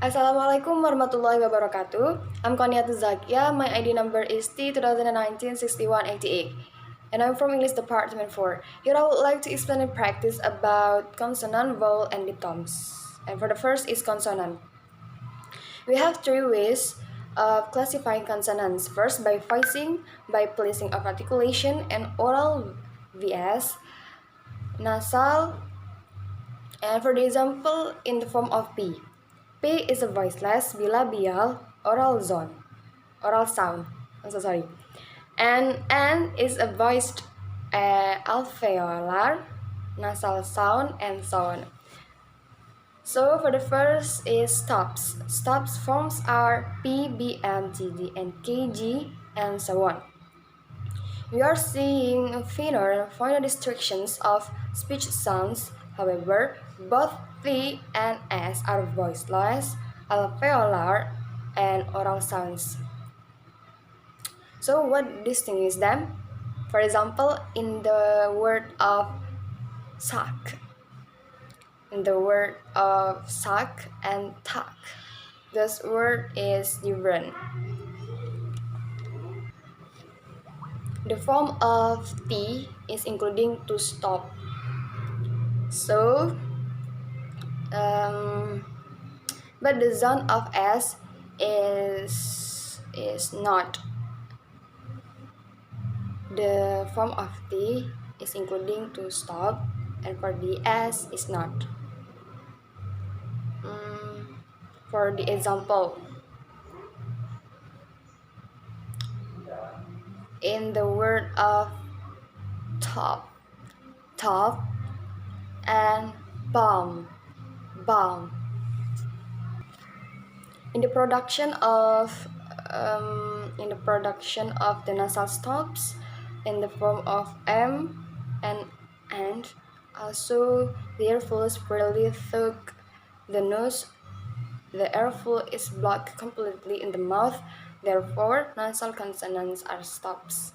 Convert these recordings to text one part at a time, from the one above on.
Assalamualaikum warahmatullahi wabarakatuh. I'm Koniatul Zakia. My ID number is T2019-6188. And I'm from English Department 4. Here I would like to explain and practice about consonant, vowel, and diphthongs. And for the first is consonant. We have three ways of classifying consonants. First, by voicing, by placing of articulation, and oral vs. nasal. And for the example, in the form of P. P is a voiceless bilabial oral sound. I'm so sorry. And N is a voiced alveolar nasal sound, and so on. So for the first is stops. Stops forms are P, B, M, T, D, and KG, and so on. We are seeing final restrictions of speech sounds. However, both T and S are voiceless, alveolar, and oral sounds. So what distinguishes them? For example, in the word of suck, and tuck, this word is different. The form of T is including to stop. So, but the sound of S is not. The form of T is including to stop, and for the S is not. For the example, in the word of top, and bomb. In the production of the nasal stops in the form of M and also the airflow is really thick. The airflow is blocked completely in the mouth. Therefore, nasal consonants are stops.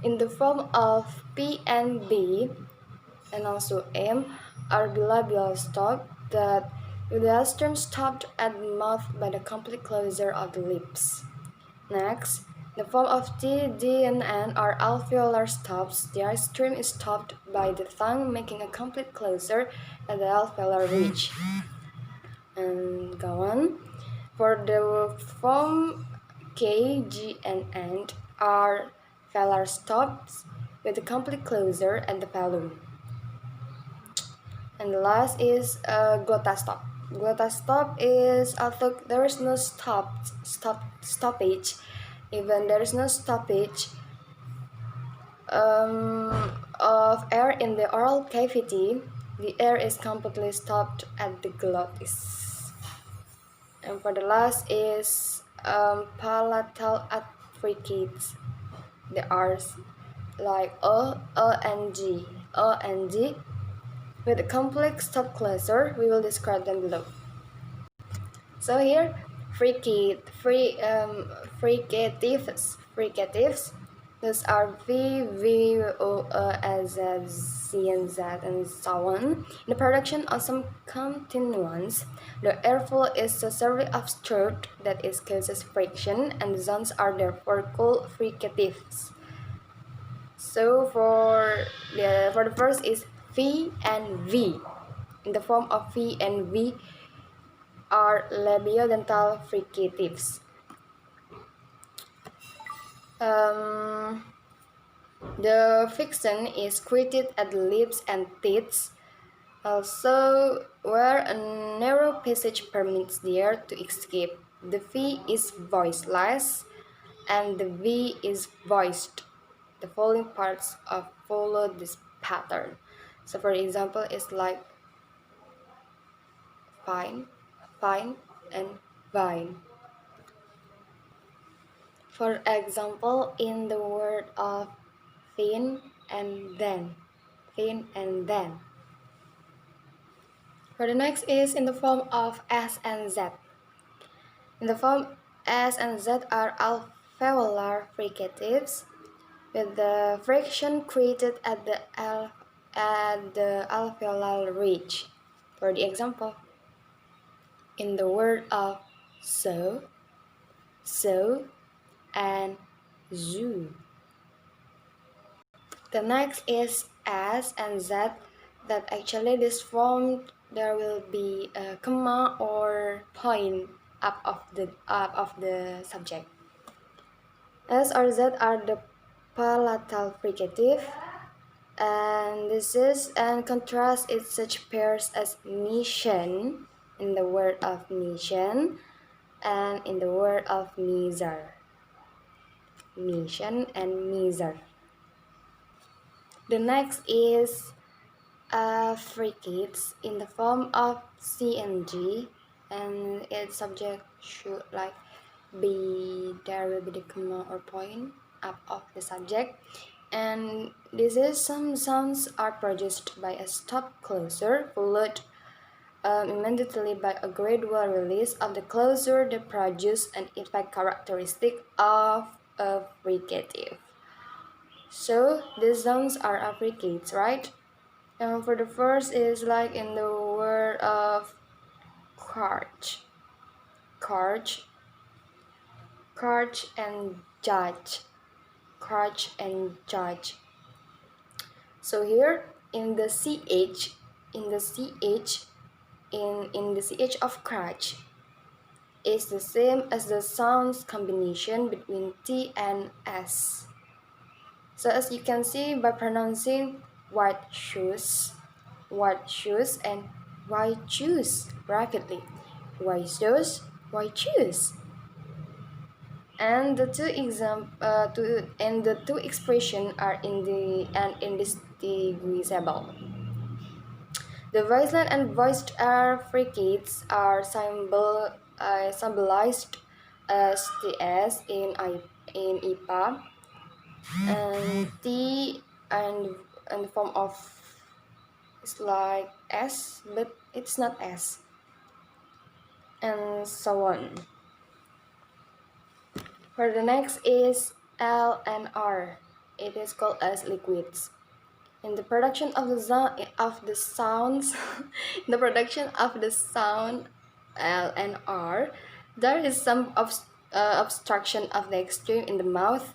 In the form of P and B and also M are bilabial stop that with the diastrum stopped at the mouth by the complete closure of the lips. Next, the form of T, D, and N are alveolar stops. The diastrum is stopped by the tongue, making a complete closure at the alveolar ridge. And go on. For the form K, G, and N are velar stops with a complete closure at the velum. And the last is glotta stop. Glotta stop is although there is no stoppage, even there is no stoppage of air in the oral cavity, the air is completely stopped at the glottis. And for the last is palatal affricates. The R's like and G, with a complex stop closure. We will describe them below. So here, fricatives. Those are V, O, S, Z, and Z, and so on. In the production of some continuance, the airflow is so severely obstructed that it causes friction, and the zones are therefore called fricatives. So for the first is V and V. In the form of V and V are labiodental fricatives. The friction is created at the lips and teeth, also where a narrow passage permits the air to escape. The V is voiceless and the V is voiced. The following parts follow this pattern. So for example, it's like fine, and vine. For example, in the word of thin and then. For the next is in the form of S and Z. In the form S and Z are alveolar fricatives with the friction created at the alveolar ridge. For the example, in the word of so, and zoo. The next is S and Z, that actually this form there will be a comma or point up of the subject. S or Z are the palatal fricative, and this is and contrast is such pairs as mission in the word of mission and in the word of miser. Mission and miser. The next is fricates in the form of C and G, and its subject should like be there will be the comma or point up of the subject, and this is some sounds are produced by a stop closure followed immediately by a gradual release of the closure that produce an effect characteristic of a fricative. So these sounds are fricates, right? And for the first is like in the word of courage, courage, courage and judge, courage and judge. So here in the ch, in the ch, in the ch of courage is the same as the sounds combination between t and s. So as you can see by pronouncing white shoes, and white shoes rapidly, white shoes, white shoes. And the two expression are in the and indistinguishable. The voiceless and voiced R fricates are symbolized as TS in IPA, and T and the form of it's like S, but it's not S, and so on. For the next is L and R. It is called as liquids. In the production of the sounds, in the production of the sound L and R, there is some obstruction of the extreme in the mouth,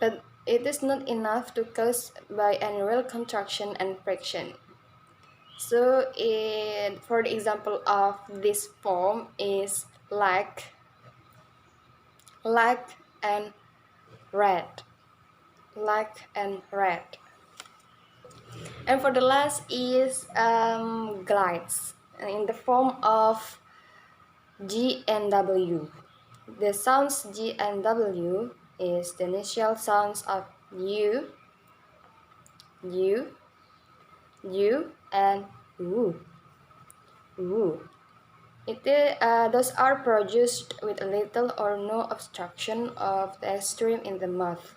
but it is not enough to cause by any real contraction and friction. So, for the example of this form is like and red, like and red. And for the last is glides in the form of G and W. The sounds G and W is the initial sounds of U, and W. Those are produced with little or no obstruction of the extreme in the mouth.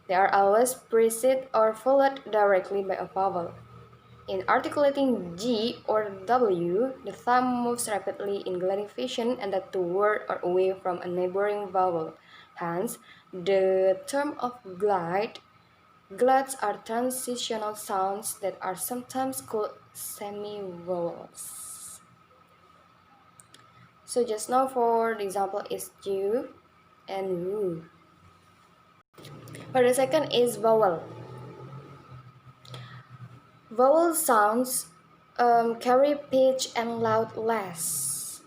They are always preceded or followed directly by a vowel. In articulating G or W, the thumb moves rapidly in gliding fashion and that toward or away from a neighboring vowel. Hence, the term of glides are transitional sounds that are sometimes called semi-vowels. So just now for the example is Ju and Wu. For the second is vowel. Vowel sounds carry pitch and loudness.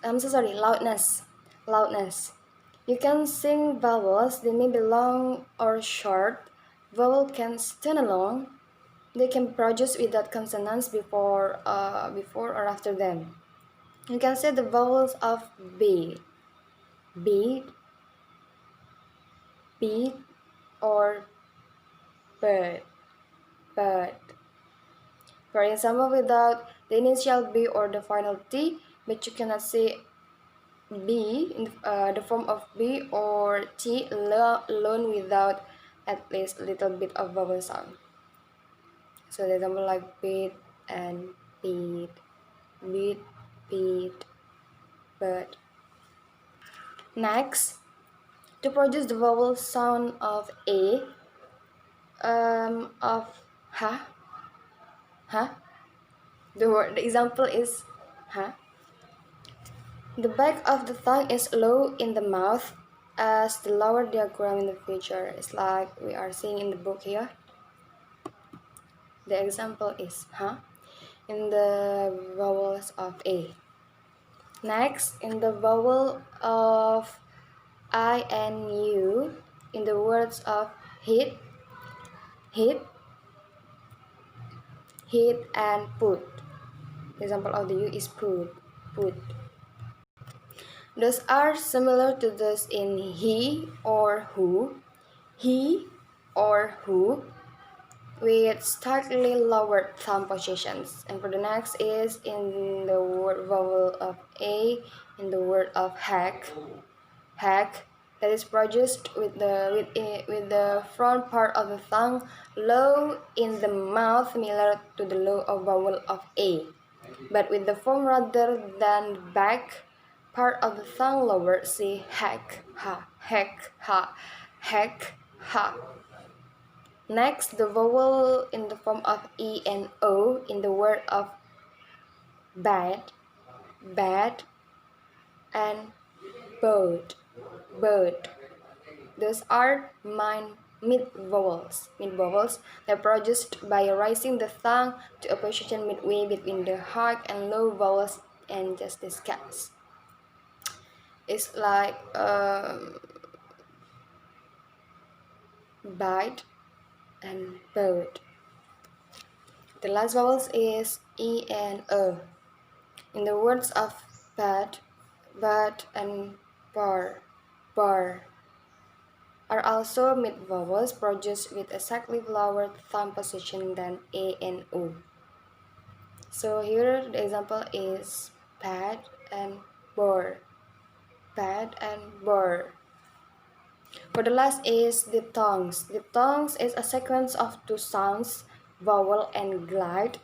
Loudness. You can sing vowels. They may be long or short. Vowel can stand alone. They can be produced without consonants before or after them. You can say the vowels of B, beat, or bird. For example, without the initial B or the final T, but you cannot say B in the form of B or T alone without at least a little bit of vowel sound. So the example like beat and beat, bird. Next, to produce the vowel sound of A, of ha, the example is ha. The back of the tongue is low in the mouth, as the lower diagram in the picture is like we are seeing in the book here. The example is in the vowels of A. Next, in the vowel of I and U, in the words of hit, hit, hit, and put. The example of the U is put, put. Those are similar to those in he or who, he or who, with slightly lower thumb positions. And for the next is in the word vowel of A, in the word of hack, hack, that is produced with the front part of the tongue low in the mouth, similar to the low of vowel of A, but with the form rather than back part of the tongue lower. See hack, ha, hack, ha, hack, ha. Next, the vowel in the form of E and O in the word of bad, bad, and bird, bird. Those are mid vowels that are produced by raising the tongue to a position midway between the high and low vowels and just discussed. It's like bite and bird. The last vowels is E and O. In the words of bad, bad, and bar, bar, are also mid vowels produced with a slightly lower thumb position than A and O. So here the example is bad and bor, bad and bor. For the last is diphthongs. Diphthongs is a sequence of two sounds, vowel and glide.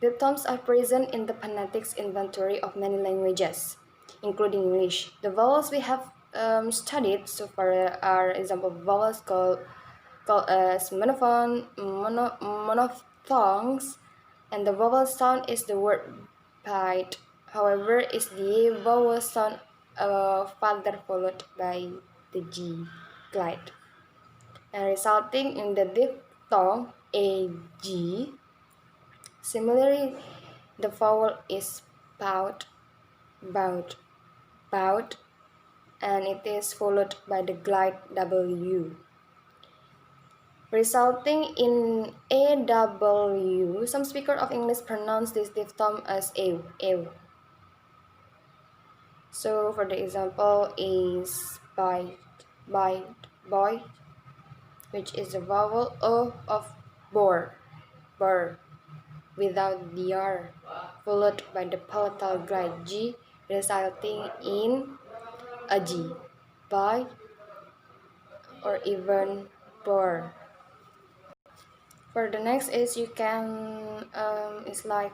Diphthongs are present in the phonetics inventory of many languages, including English. The vowels we have studied so far are example vowels called as monophthongs, and the vowel sound is the word bite. However, is the vowel sound further followed by the G, glide, and resulting in the diphthong AG. Similarly, the vowel is bout, bout, bout, and it is followed by the glide W, resulting in AW. Some speakers of English pronounce this diphthong as ew, ew. So for the example is bite, bite, boy, which is the vowel O of bor, bur, without the R, followed by the palatal glide G, resulting in a G, bite, or even bor. For the next is you can it's like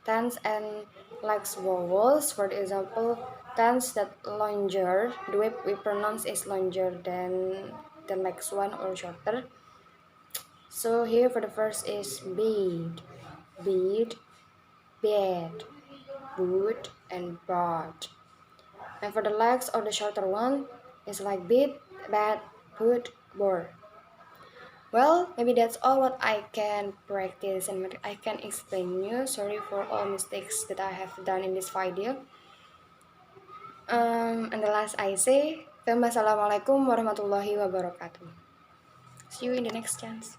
tense and lax vowels. For the example, tense that longer, the way we pronounce is longer than the next one or shorter. So here for the first is bead, bead, bed, boot, and bought. And for the legs or the shorter one is like beat, bad, put, board. Well, maybe that's all what I can practice and what I can explain you. Sorry for all mistakes that I have done in this video. And the last I say, Assalamualaikum warahmatullahi wabarakatuh. See you in the next chance.